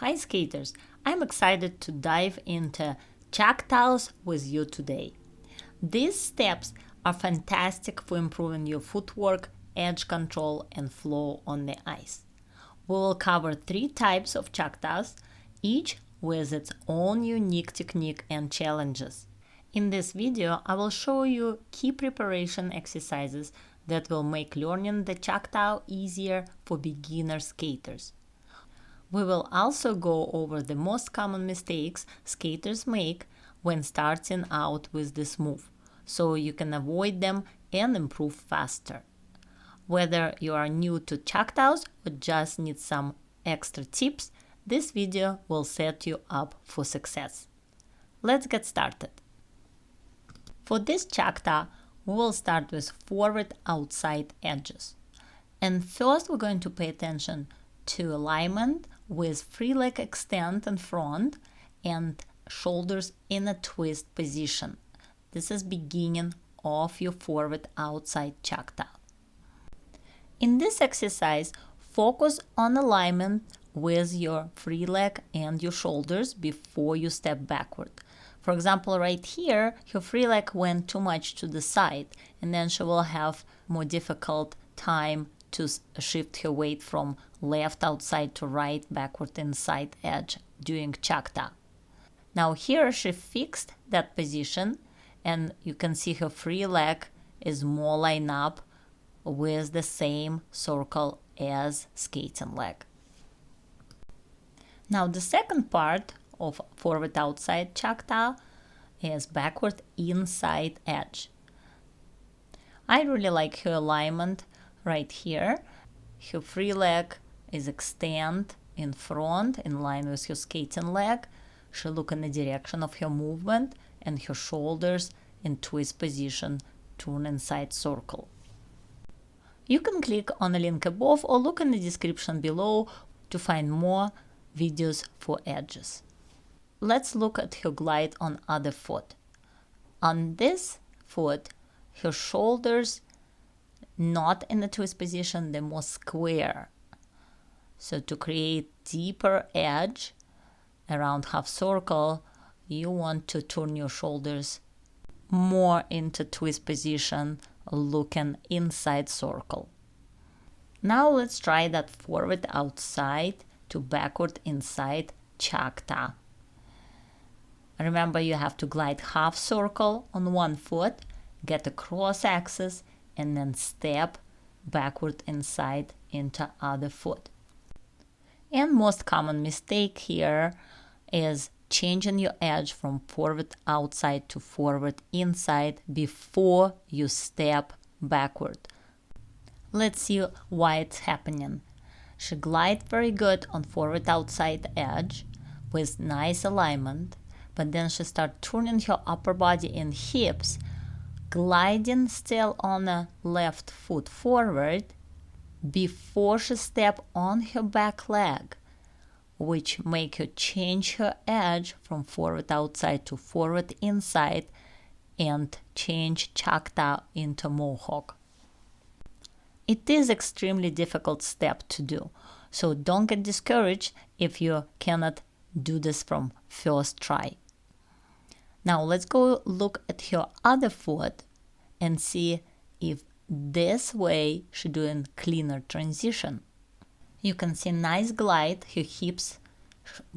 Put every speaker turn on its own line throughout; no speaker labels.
Hi skaters, I'm excited to dive into Choctaws with you today. These steps are fantastic for improving your footwork, edge control, and flow on the ice. We will cover 3 types of Choctaws, each with its own unique technique and challenges. In this video, I will show you key preparation exercises that will make learning the Choctaw easier for beginner skaters. We will also go over the most common mistakes skaters make when starting out with this move, so you can avoid them and improve faster. Whether you are new to Choctaws or just need some extra tips, this video will set you up for success. Let's get started. For this Choctaw, we will start with forward outside edges. And first we're going to pay attention to alignment with free leg extend in front and shoulders in a twist position. This is beginning of your forward outside Choctaw. In this exercise, focus on alignment with your free leg and your shoulders before you step backward. For example, right here, her free leg went too much to the side, and then she will have more difficult time to shift her weight from left outside to right, backward, inside edge during Choctaw. Now here she fixed that position, and you can see her free leg is more lined up with the same circle as skating leg. Now the second part of forward outside Choctaw is backward inside edge. I really like her alignment right here. Her free leg is extend in front in line with her skating leg. She look in the direction of her movement, and her shoulders in twist position turn inside circle. You can click on the link above or look in the description below to find more videos for edges. Let's look at her glide on other foot. On this foot, her shoulders not in the twist position, they're more square. So to create deeper edge around half circle, you want to turn your shoulders more into twist position, looking inside circle. Now let's try that forward outside to backward inside Choctaw. Remember, you have to glide half circle on one foot, get a cross axis, and then step backward inside into other foot. And most common mistake here is changing your edge from forward outside to forward inside before you step backward. Let's see why it's happening. She glides very good on forward outside edge with nice alignment, but then she starts turning her upper body and hips, gliding still on the left foot forward before she step on her back leg, which make her change her edge from forward outside to forward inside and change Choctaw into Mohawk. It is extremely difficult step to do, so don't get discouraged if you cannot do this from first try. Now let's go look at her other foot and see if this way she's doing cleaner transition. You can see nice glide, her hips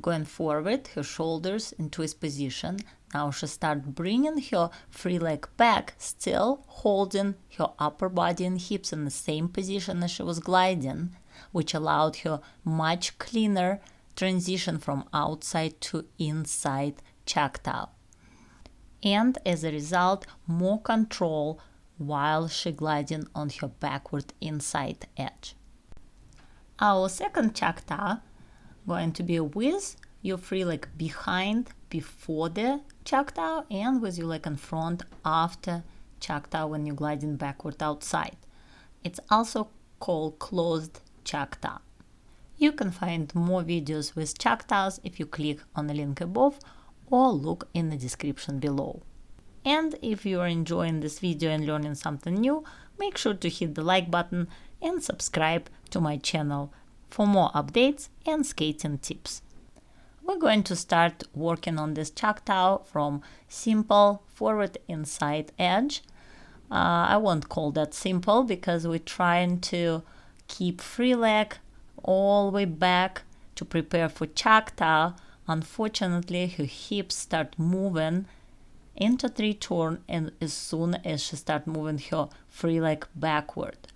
going forward, her shoulders in twist position. Now she starts bringing her free leg back, still holding her upper body and hips in the same position as she was gliding, which allowed her much cleaner transition from outside to inside Choctaw. And as a result, more control while she gliding on her backward inside edge. Our second Choctaw going to be with your free leg behind before the Choctaw and with your leg in front after Choctaw when you're gliding backward outside. It's also called closed Choctaw. You can find more videos with Choctaws if you click on the link above or look in the description below. And if you are enjoying this video and learning something new, make sure to hit the like button and subscribe to my channel for more updates and skating tips. We're going to start working on this Choctaw from simple forward inside edge. I won't call that simple because we're trying to keep free leg all the way back to prepare for Choctaw. Unfortunately, her hips start moving into three turn, and as soon as she start moving her free leg backward.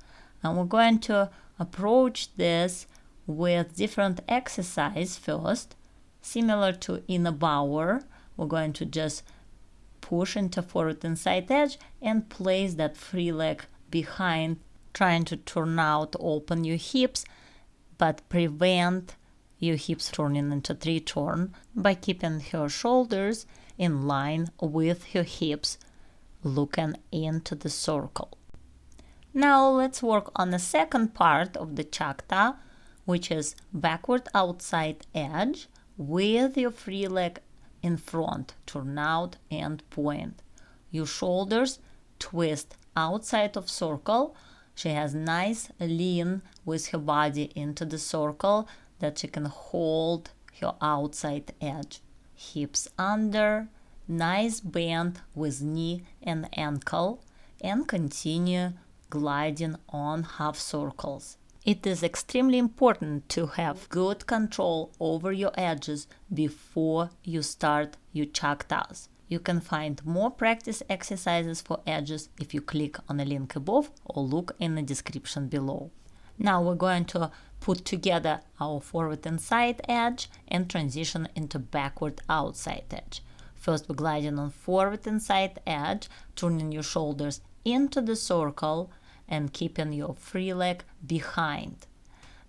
And we're going to approach this with different exercise first. Similar to in a bower, we're going to just push into forward inside edge and place that free leg behind, trying to turn out, open your hips, but prevent your hips turning into three turn by keeping her shoulders in line with her hips, looking into the circle. Now let's work on the second part of the Choctaw, which is backward outside edge with your free leg in front, turn out and point. Your shoulders twist outside of circle. She has nice lean with her body into the circle that she can hold her outside edge. Hips under, nice bend with knee and ankle, and continue gliding on half circles. It is extremely important to have good control over your edges before you start your Choctaws. You can find more practice exercises for edges if you click on the link above or look in the description below. Now we're going to put together our forward inside edge and transition into backward outside edge. First, we're gliding on forward inside edge, turning your shoulders into the circle and keeping your free leg behind.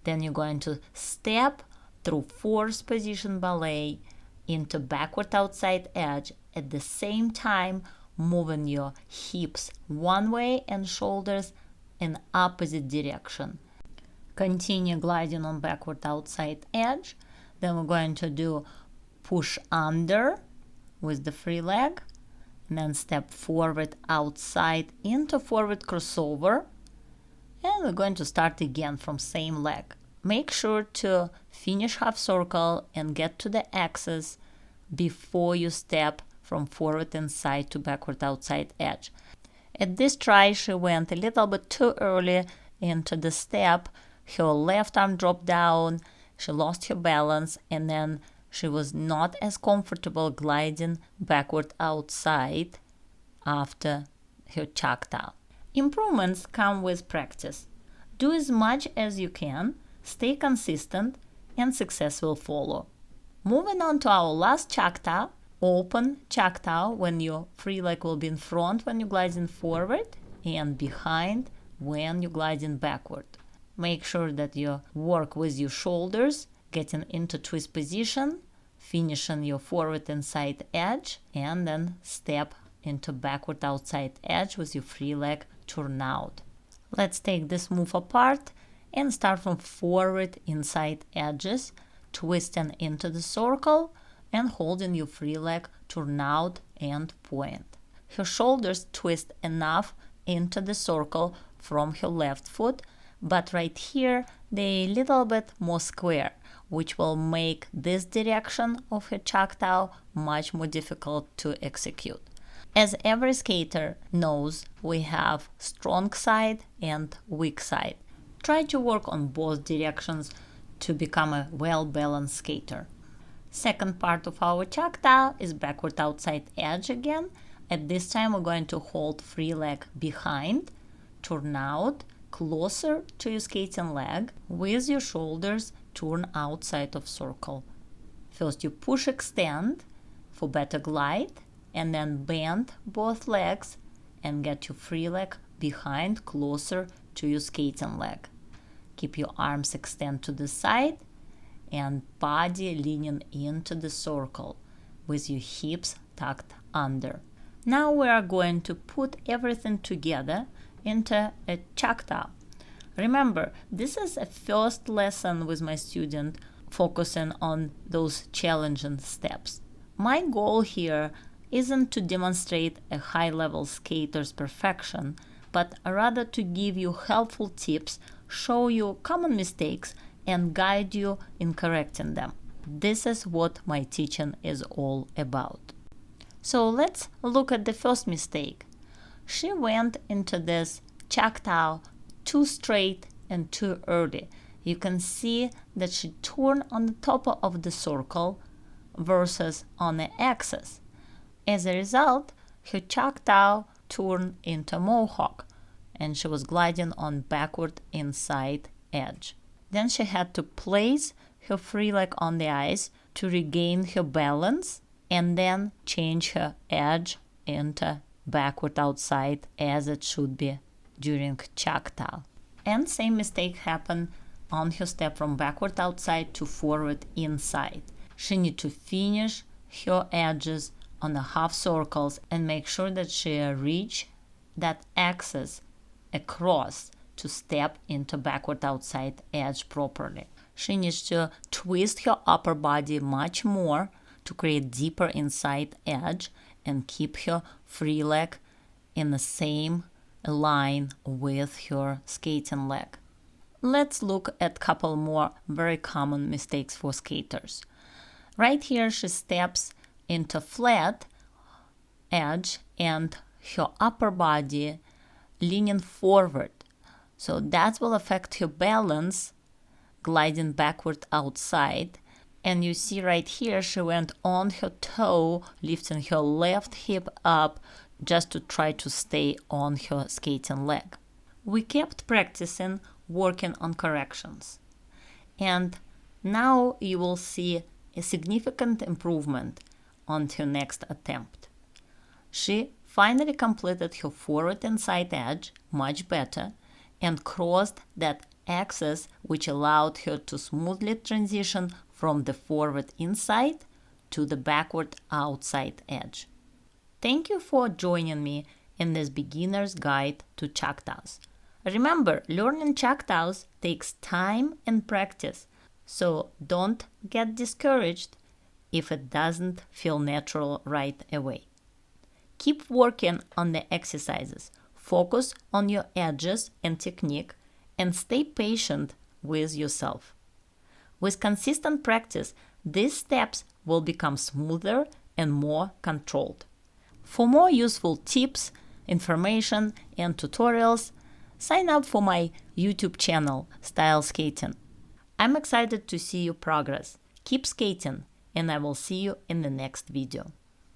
Then you're going to step through fourth position ballet into backward outside edge, at the same time moving your hips one way and shoulders in opposite direction. Continue gliding on backward outside edge. Then we're going to do push under with the free leg, and then step forward outside into forward crossover, and we're going to start again from same leg. Make sure to finish half circle and get to the axis before you step from forward inside to backward outside edge. At this try, she went a little bit too early into the step. Her left arm dropped down, she lost her balance, and then she was not as comfortable gliding backward outside after her Choctaw. Improvements come with practice. Do as much as you can, stay consistent, and success will follow. Moving on to our last Choctaw, open Choctaw when your free leg will be in front when you're gliding forward and behind when you're gliding backward. Make sure that you work with your shoulders, getting into twist position, finishing your forward inside edge, and then step into backward outside edge with your free leg turn out. Let's take this move apart and start from forward inside edges, twisting into the circle and holding your free leg turn out and point. Her shoulders twist enough into the circle from her left foot, but right here they're a little bit more square, which will make this direction of her Choctaw much more difficult to execute. As every skater knows, we have strong side and weak side. Try to work on both directions to become a well-balanced skater. Second part of our Choctaw is backward outside edge again. At this time we're going to hold free leg behind, turn out, closer to your skating leg, with your shoulders turn outside of circle. First you push extend for better glide, and then bend both legs and get your free leg behind closer to your skating leg. Keep your arms extend to the side and body leaning into the circle with your hips tucked under. Now we are going to put everything together into a Choctaw. Remember, this is a first lesson with my student focusing on those challenging steps. My goal here isn't to demonstrate a high-level skater's perfection, but rather to give you helpful tips, show you common mistakes, and guide you in correcting them. This is what my teaching is all about. So let's look at the first mistake. She went into this Choctaw too straight and too early. You can see that she turned on the top of the circle versus on the axis. As a result, her Choctaw turned into Mohawk, and she was gliding on backward inside edge. Then she had to place her free leg on the ice to regain her balance and then change her edge into backward outside as it should be during Choctaw. And same mistake happened on her step from backward outside to forward inside. She need to finish her edges on the half circles and make sure that she reach that axis across to step into backward outside edge properly. She needs to twist her upper body much more to create deeper inside edge and keep her free leg in the same line with her skating leg. Let's look at a couple more very common mistakes for skaters. Right here she steps into flat edge and her upper body leaning forward. So that will affect her balance gliding backward outside. And you see right here she went on her toe, lifting her left hip up just to try to stay on her skating leg. We kept practicing, working on corrections. And now you will see a significant improvement on her next attempt. She finally completed her forward inside edge much better and crossed that axis, which allowed her to smoothly transition from the forward inside to the backward outside edge. Thank you for joining me in this beginner's guide to Choctaws. Remember, learning Choctaws takes time and practice, so don't get discouraged if it doesn't feel natural right away. Keep working on the exercises, focus on your edges and technique, and stay patient with yourself. With consistent practice, these steps will become smoother and more controlled. For more useful tips, information, and tutorials, sign up for my YouTube channel, Style Skating. I'm excited to see your progress. Keep skating, and I will see you in the next video.